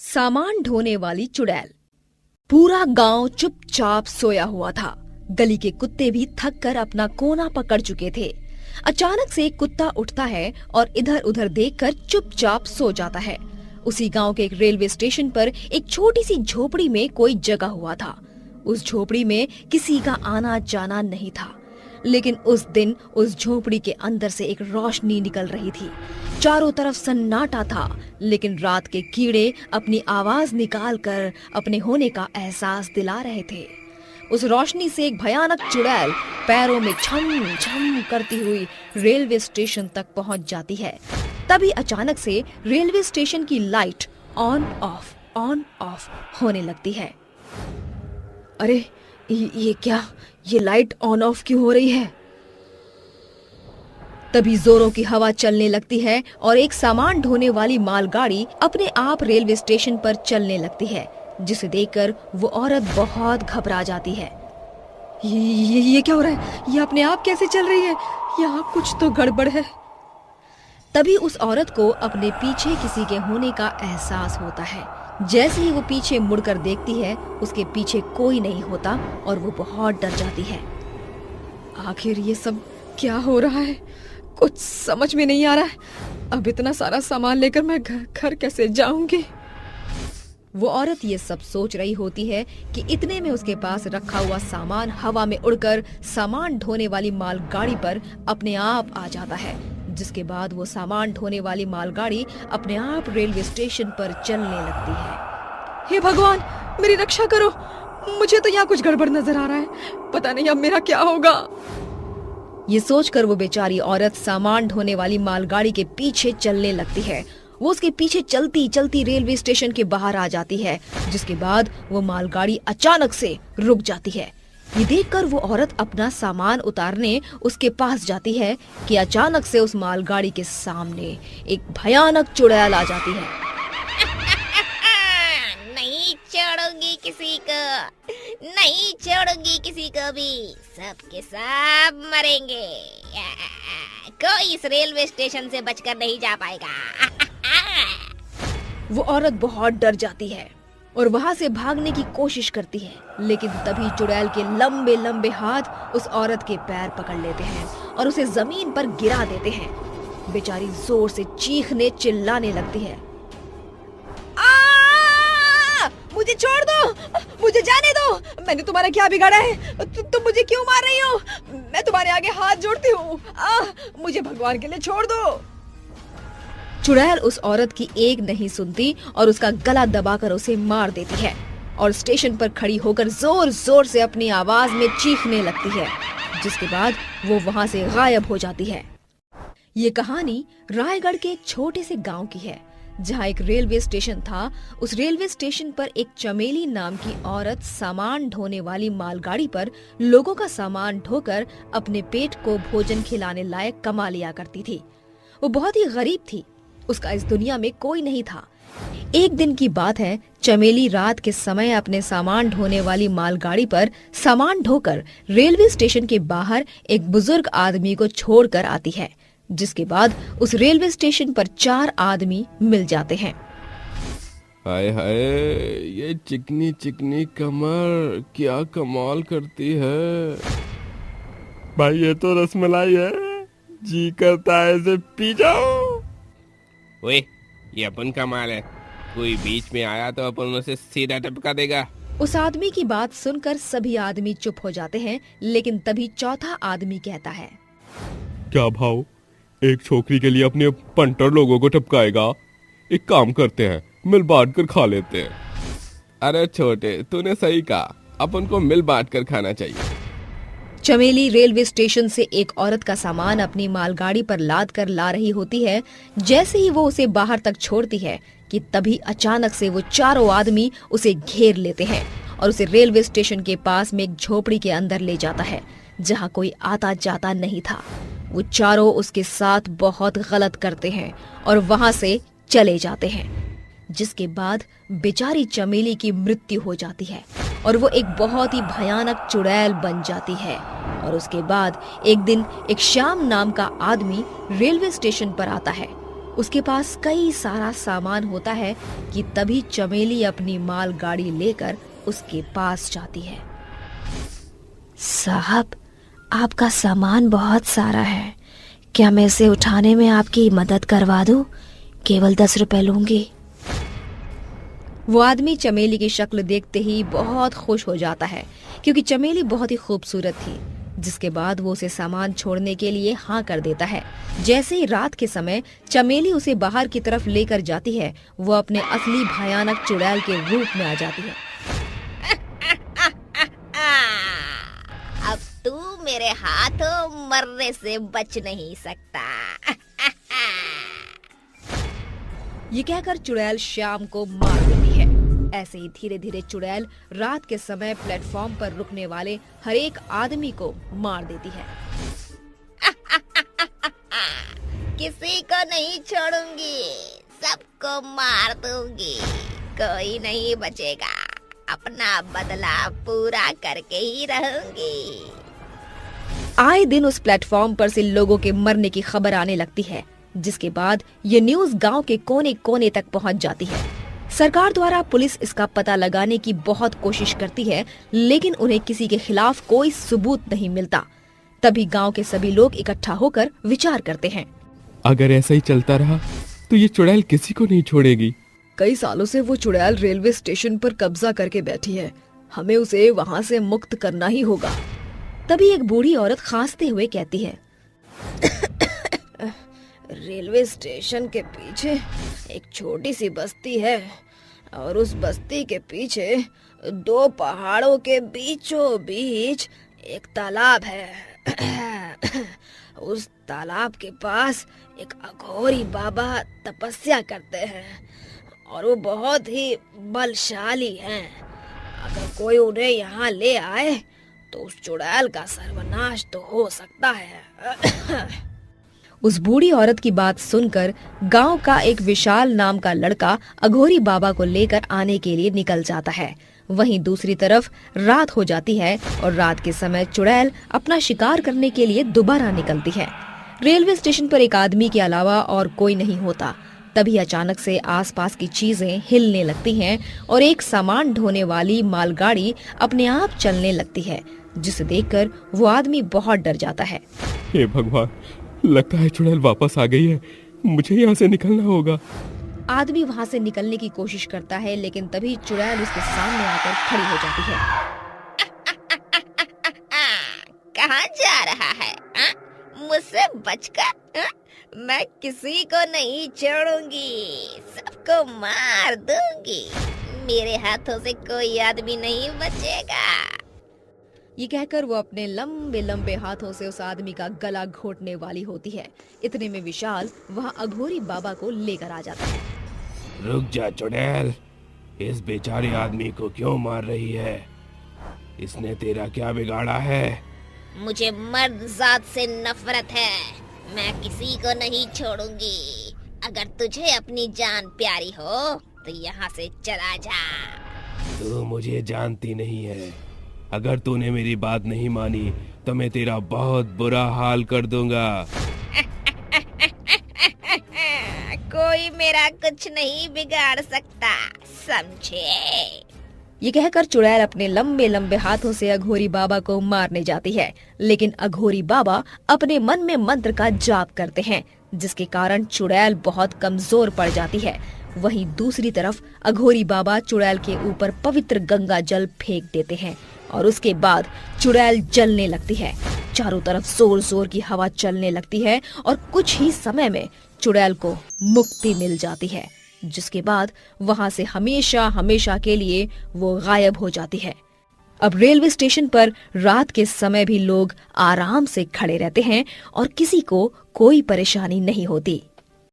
सामान ढोने वाली चुड़ैल। पूरा गांव चुपचाप सोया हुआ था। गली के कुत्ते भी थक कर अपना कोना पकड़ चुके थे। अचानक से एक कुत्ता उठता है और इधर उधर देखकर चुपचाप सो जाता है। उसी गांव के एक रेलवे स्टेशन पर एक छोटी सी झोपड़ी में कोई जगा हुआ था। उस झोपड़ी में किसी का आना जाना नहीं था, लेकिन उस दिन उस झोपड़ी के अंदर से एक रोशनी निकल रही थी। चारों तरफ सन्नाटा था, लेकिन रात के कीड़े अपनी आवाज निकालकर अपने होने का एहसास दिला रहे थे। उस रोशनी से एक भयानक चुड़ैल पैरों में छम छम करती हुई रेलवे स्टेशन तक पहुंच जाती है। तभी अचानक से रेलवे स्टेशन की लाइट ऑन ऑफ होने लगती है। अरे ये क्या, ये लाइट ऑन ऑफ क्यों हो रही है? तभी जोरों की हवा चलने लगती है और एक सामान ढोने वाली मालगाड़ी अपने आप रेलवे स्टेशन पर चलने लगती है, जिसे देखकर वो औरत बहुत घबरा जाती है। ये क्या हो रहा है? ये अपने आप कैसे चल रही है? यहाँ कुछ तो गड़बड़ है। तभी उस औरत को अपने पीछे किसी के होने का एहसास होता है। जैसे ही वो पीछे मुड़कर देखती है, उसके पीछे कोई नहीं होता और वो बहुत डर जाती है। आखिर ये सब क्या हो रहा है? कुछ समझ में नहीं आ रहा है। अब इतना सारा सामान लेकर मैं घर कैसे जाऊंगी? वो औरत ये सब सोच रही होती है कि इतने में उसके पास रखा हुआ सामान हवा में उड़कर सामान ढोने वाली मालगाड़ी पर अपने आप आ जाता है, जिसके बाद वो सामान ढोने वाली मालगाड़ी अपने आप रेलवे स्टेशन पर चलने लगती है। हे भगवान, मेरी रक्षा करो, मुझे तो यहाँ कुछ गड़बड़ नजर आ रहा है। पता नहीं अब मेरा क्या होगा। ये सोचकर वो बेचारी औरत सामान ढोने वाली मालगाड़ी के पीछे चलने लगती है। वो उसके पीछे चलती चलती रेलवे स्टेशन के बाहर आ जाती है, जिसके बाद वो मालगाड़ी अचानक से रुक जाती है। ये देखकर वो औरत अपना सामान उतारने उसके पास जाती है कि अचानक से उस मालगाड़ी के सामने एक भयानक चुड़ैल आ जाती है। नहीं छोड़ूंगी किसी को, नहीं छोड़ूंगी किसी को भी, सबके सब मरेंगे। कोई इस रेलवे स्टेशन से बचकर नहीं जा पाएगा। वो औरत बहुत डर जाती है और वहाँ से भागने की कोशिश करती है, लेकिन तभी चुड़ैल के लंबे लंबे हाथ उस औरत के पैर पकड़ लेते हैं और उसे जमीन पर गिरा देते हैं। बेचारी जोर से चीखने चिल्लाने लगती है। मुझे छोड़ दो, मुझे जाने दो, मैंने तुम्हारा क्या बिगाड़ा है? तुम मुझे क्यों मार रही हो? मैं तुम्हारे आगे हाथ जोड़ती हूँ, मुझे भगवान के लिए छोड़ दो। चुड़ैल उस औरत की एक नहीं सुनती और उसका गला दबाकर उसे मार देती है और स्टेशन पर खड़ी होकर जोर जोर से अपनी आवाज में चीखने लगती है, जिसके बाद वो वहाँ से गायब हो जाती है। ये कहानी रायगढ़ के एक छोटे से गांव की है, जहाँ एक रेलवे स्टेशन था। उस रेलवे स्टेशन पर एक चमेली नाम की औरत सामान ढोने वाली मालगाड़ी पर लोगों का सामान ढोकर अपने पेट को भोजन खिलाने लायक कमा लिया करती थी। वो बहुत ही गरीब थी, उसका इस दुनिया में कोई नहीं था। एक दिन की बात है, चमेली रात के समय अपने सामान ढोने वाली मालगाड़ी पर सामान ढोकर रेलवे स्टेशन के बाहर एक बुजुर्ग आदमी को छोड़कर आती है, जिसके बाद उस रेलवे स्टेशन पर 4 आदमी मिल जाते हैं। हाय हाय, ये चिकनी चिकनी कमर क्या कमाल करती है। भाई ये तो रसमलाई है, जी करता है इसे पी जाओ। ओए, ये अपन का माल है, कोई बीच में आया तो अपन उसे सीधा टपका देगा। उस आदमी की बात सुनकर सभी आदमी चुप हो जाते हैं, लेकिन तभी चौथा आदमी कहता है, क्या भाव, एक छोकरी के लिए अपने पंटर लोगों को टपकाएगा? एक काम करते हैं, मिल बांट कर खा लेते हैं। अरे छोटे, तूने सही कहा, अपन को मिल बांट कर खाना चाहिए। चमेली रेलवे स्टेशन से एक औरत का सामान अपनी मालगाड़ी पर लाद कर ला रही होती है। जैसे ही वो उसे बाहर तक छोड़ती है कि तभी अचानक से वो चारों आदमी उसे घेर लेते हैं और उसे रेलवे स्टेशन के पास में एक झोपड़ी के अंदर ले जाता है, जहाँ कोई आता जाता नहीं था। वो चारों उसके साथ बहुत गलत करते हैं और वहाँ से चले जाते हैं, जिसके बाद बेचारी चमेली की मृत्यु हो जाती है और वो एक बहुत ही भयानक चुड़ैल बन जाती है। और उसके बाद एक दिन एक श्याम नाम का आदमी रेलवे स्टेशन पर आता है उसके पास कई सारा सामान होता है कि तभी चमेली अपनी माल गाड़ी लेकर उसके पास जाती है। साहब, आपका सामान बहुत सारा है, क्या मैं इसे उठाने में आपकी मदद करवा दूं? केवल 10 रुपए लूंगी। वो आदमी चमेली की शक्ल देखते ही बहुत खुश हो जाता है, क्योंकि चमेली बहुत ही खूबसूरत थी। जिसके बाद वो उसे सामान छोड़ने के लिए हाँ कर देता है। जैसे ही रात के समय चमेली उसे बाहर की तरफ लेकर जाती है, वो अपने असली भयानक चुड़ैल के रूप में आ जाती है। अब तू मेरे हाथों मरने से बच नहीं सकता। ये कहकर चुड़ैल श्याम को मार देती है। ऐसे ही धीरे धीरे चुड़ैल रात के समय प्लेटफॉर्म पर रुकने वाले हर एक आदमी को मार देती है। किसी को नहीं छोड़ूंगी, सबको मार दूंगी, कोई नहीं बचेगा। अपना बदला पूरा करके ही रहूंगी। आए दिन उस प्लेटफॉर्म पर से लोगों के मरने की खबर आने लगती है, जिसके बाद ये न्यूज़ गांव के कोने कोने तक पहुंच जाती है। सरकार द्वारा पुलिस इसका पता लगाने की बहुत कोशिश करती है, लेकिन उन्हें किसी के खिलाफ कोई सबूत नहीं मिलता। तभी गांव के सभी लोग इकट्ठा होकर विचार करते हैं। अगर ऐसा ही चलता रहा तो ये चुड़ैल किसी को नहीं छोड़ेगी। कई सालों से वो चुड़ैल रेलवे स्टेशन पर कब्जा करके बैठी है, हमें उसे वहाँ से मुक्त करना ही होगा। तभी एक बूढ़ी औरत खांसते हुए कहती है, रेलवे स्टेशन के पीछे एक छोटी सी बस्ती है और उस बस्ती के पीछे 2 पहाड़ों के बीचों बीच एक तालाब है। उस तालाब के पास एक अघोरी बाबा तपस्या करते हैं और वो बहुत ही बलशाली हैं। अगर कोई उन्हें यहाँ ले आए तो उस चुड़ैल का सर्वनाश तो हो सकता है। उस बूढ़ी औरत की बात सुनकर गांव का एक विशाल नाम का लड़का अघोरी बाबा को लेकर आने के लिए निकल जाता है। वहीं दूसरी तरफ रात हो जाती है और रात के समय चुड़ैल अपना शिकार करने के लिए दोबारा निकलती है। रेलवे स्टेशन पर एक आदमी के अलावा और कोई नहीं होता। तभी अचानक से आसपास की चीजें हिलने लगती हैं और एक सामान ढोने वाली मालगाड़ी अपने आप चलने लगती है, जिसे देखकर वो आदमी बहुत डर जाता है। हे भगवान, लगता है चुड़ैल वापस आ गई है, मुझे यहाँ से निकलना होगा। आदमी वहाँ से निकलने की कोशिश करता है, लेकिन तभी चुड़ैल उसके सामने आकर खड़ी हो जाती है। कहाँ जा रहा है? मुझसे बचकर? मैं किसी को नहीं छोड़ूंगी, सबको मार दूंगी। मेरे हाथों से कोई आदमी नहीं बचेगा। ये कहकर वो अपने लंबे लंबे हाथों से उस आदमी का गला घोटने वाली होती है। इतने में विशाल वहाँ अघोरी बाबा को लेकर आ जाता है। रुक जा चुड़ैल, इस बेचारे आदमी को क्यों मार रही है? इसने तेरा क्या बिगाड़ा है? मुझे मर्द जात से नफरत है, मैं किसी को नहीं छोड़ूंगी। अगर तुझे अपनी जान प्यारी हो तो यहाँ से चला जा। तू मुझे जानती नहीं है, अगर तूने मेरी बात नहीं मानी तो मैं तेरा बहुत बुरा हाल कर दूंगा। कोई मेरा कुछ नहीं बिगाड़ सकता, समझे? ये कहकर चुड़ैल अपने लंबे लंबे हाथों से अघोरी बाबा को मारने जाती है, लेकिन अघोरी बाबा अपने मन में मंत्र का जाप करते हैं, जिसके कारण चुड़ैल बहुत कमजोर पड़ जाती है। वहीं दूसरी तरफ अघोरी बाबा चुड़ैल के ऊपर पवित्र गंगा जल फेंक देते हैं और उसके बाद चुड़ैल जलने लगती है। चारों तरफ जोर जोर की हवा चलने लगती है और कुछ ही समय में चुड़ैल को मुक्ति मिल जाती है, जिसके बाद वहां से हमेशा हमेशा के लिए वो गायब हो जाती है। अब रेलवे स्टेशन पर रात के समय भी लोग आराम से खड़े रहते हैं और किसी को कोई परेशानी नहीं होती।